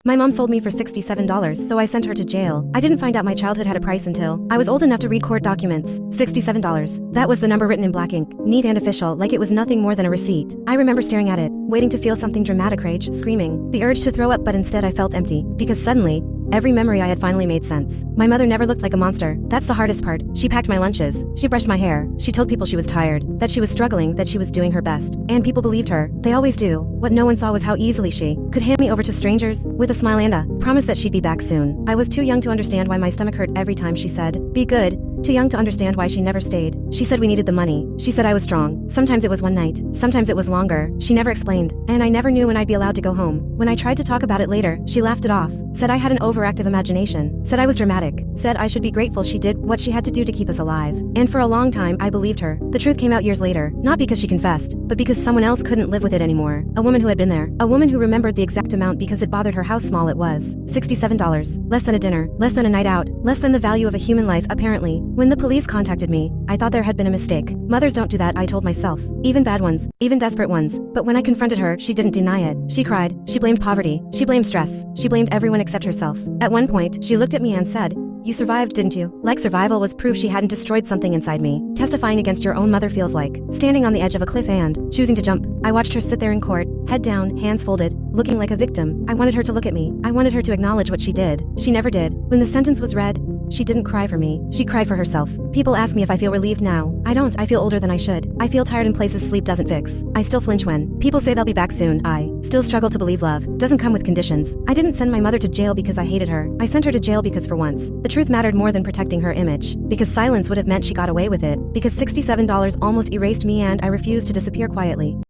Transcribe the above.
My mom sold me for $67, so I sent her to jail. I didn't find out my childhood had a price until I was old enough to read court documents. $67. That was the number written in black ink, neat and official, like it was nothing more than a receipt. I remember staring at it, waiting to feel something dramatic, rage, screaming, the urge to throw up, but instead I felt empty, because suddenly, every memory I had finally made sense. My mother never looked like a monster. That's the hardest part. She packed my lunches. She brushed my hair. She told people she was tired, that she was struggling, that she was doing her best. And people believed her. They always do. What no one saw was how easily she could hand me over to strangers, with a smile and a promise that she'd be back soon. I was too young to understand why my stomach hurt every time she said, "Be good." Too young to understand why she never stayed. She said we needed the money. She said I was strong. Sometimes it was one night. Sometimes it was longer. She never explained. And I never knew when I'd be allowed to go home. When I tried to talk about it later, she laughed it off. Said I had an overactive imagination. Said I was dramatic. Said I should be grateful she did what she had to do to keep us alive. And for a long time, I believed her. The truth came out years later. Not because she confessed, but because someone else couldn't live with it anymore. A woman who had been there. A woman who remembered the exact amount because it bothered her how small it was. $67. Less than a dinner. Less than a night out. Less than the value of a human life, apparently. When the police contacted me, I thought there had been a mistake. Mothers don't do that, I told myself. Even bad ones. Even desperate ones. But when I confronted her, she didn't deny it. She cried. She blamed poverty. She blamed stress. She blamed everyone except herself. At one point, she looked at me and said, "You survived, didn't you?" Like survival was proof she hadn't destroyed something inside me. Testifying against your own mother feels like standing on the edge of a cliff and choosing to jump. I watched her sit there in court, head down, hands folded, looking like a victim. I wanted her to look at me. I wanted her to acknowledge what she did. She never did. When the sentence was read, she didn't cry for me. She cried for herself. People ask me if I feel relieved now. I don't. I feel older than I should. I feel tired in places sleep doesn't fix. I still flinch when people say they'll be back soon. I still struggle to believe love doesn't come with conditions. I didn't send my mother to jail because I hated her. I sent her to jail because for once, the truth mattered more than protecting her image. Because silence would have meant she got away with it. Because $67 almost erased me and I refused to disappear quietly.